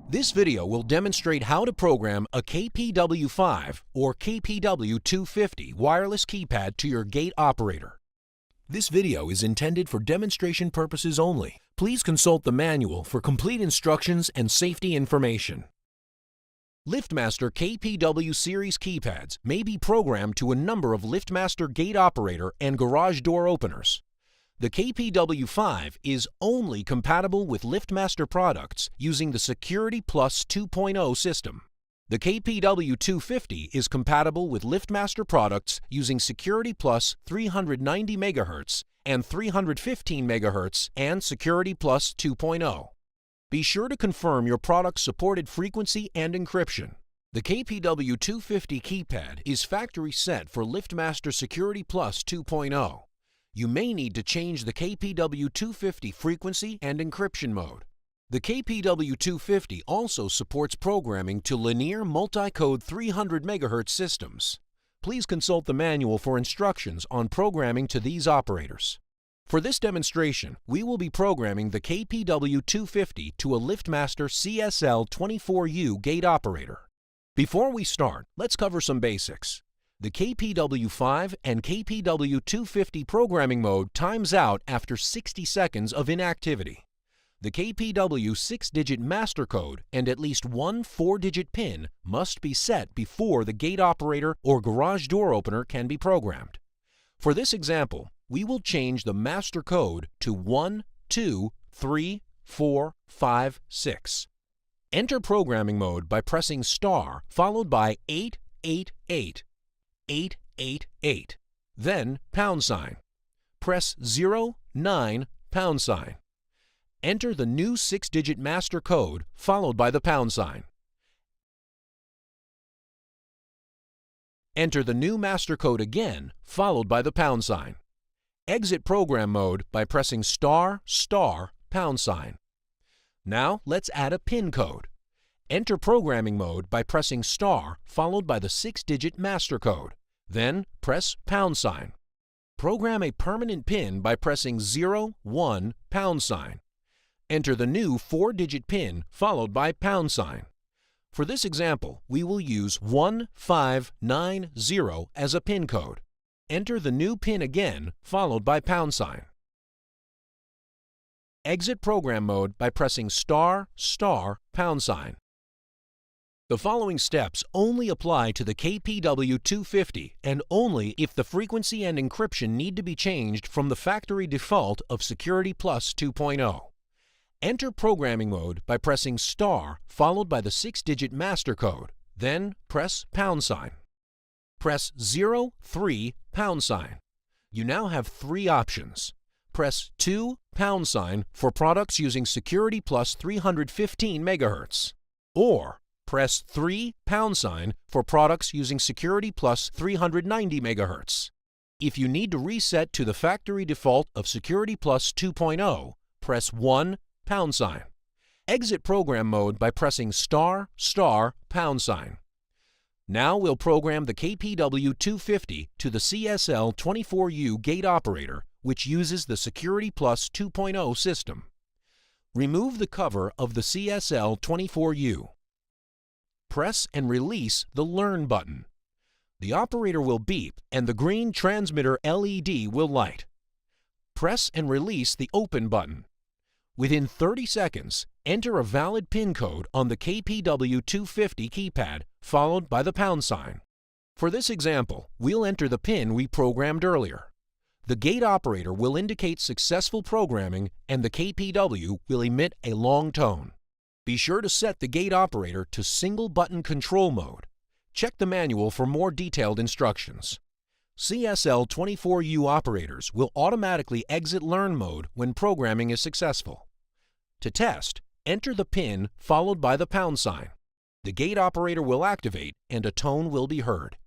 This video will demonstrate how to program a KPW5 or KPW250 wireless keypad to your gate operator. This video is intended for demonstration purposes only. Please consult the manual for complete instructions and safety information. LiftMaster KPW series keypads may be programmed to a number of LiftMaster gate operator and garage door openers. The KPW5 is only compatible with LiftMaster products using the Security Plus 2.0 system. The KPW250 is compatible with LiftMaster products using Security Plus 390 MHz and 315 MHz and Security Plus 2.0. Be sure to confirm your product's supported frequency and encryption. The KPW250 keypad is factory set for LiftMaster Security Plus 2.0. You may need to change the KPW250 frequency and encryption mode. The KPW250 also supports programming to linear multi-code 300 MHz systems. Please consult the manual for instructions on programming to these operators. For this demonstration, we will be programming the KPW250 to a LiftMaster CSL24U gate operator. Before we start, let's cover some basics. The KPW5 and KPW250 programming mode times out after 60 seconds of inactivity. The KPW 6-digit master code and at least one 4-digit PIN must be set before the gate operator or garage door opener can be programmed. For this example, we will change the master code to 1, 2, 3, 4, 5, 6. Enter programming mode by pressing star followed by 888. 888. Then #. Press 09 #. Enter the new 6-digit master code followed by the #. Enter the new master code again followed by the #. Exit program mode by pressing star #. Now let's add a PIN code. Enter programming mode by pressing star followed by the 6-digit master code. Then press #. Program a permanent PIN by pressing 01 #. Enter the new 4-digit PIN followed by #. For this example, we will use 1590 as a PIN code. Enter the new PIN again followed by #. Exit program mode by pressing star #. The following steps only apply to the KPW250 and only if the frequency and encryption need to be changed from the factory default of Security Plus 2.0. Enter programming mode by pressing star followed by the 6-digit master code, then press #. Press 03 #. You now have 3 options. Press 2 # for products using Security Plus 315 MHz, or press 3 # for products using Security Plus 390 MHz. If you need to reset to the factory default of Security Plus 2.0, press 1 #. Exit program mode by pressing star #. Now we'll program the KPW250 to the CSL24U gate operator, which uses the Security Plus 2.0 system. Remove the cover of the CSL24U. Press and release the Learn button. The operator will beep and the green transmitter LED will light. Press and release the Open button. Within 30 seconds, enter a valid PIN code on the KPW250 keypad followed by the #. For this example, we'll enter the PIN we programmed earlier. The gate operator will indicate successful programming and the KPW will emit a long tone. Be sure to set the gate operator to single button control mode. Check the manual for more detailed instructions. CSL24U operators will automatically exit Learn mode when programming is successful. To test, enter the PIN followed by the #. The gate operator will activate and a tone will be heard.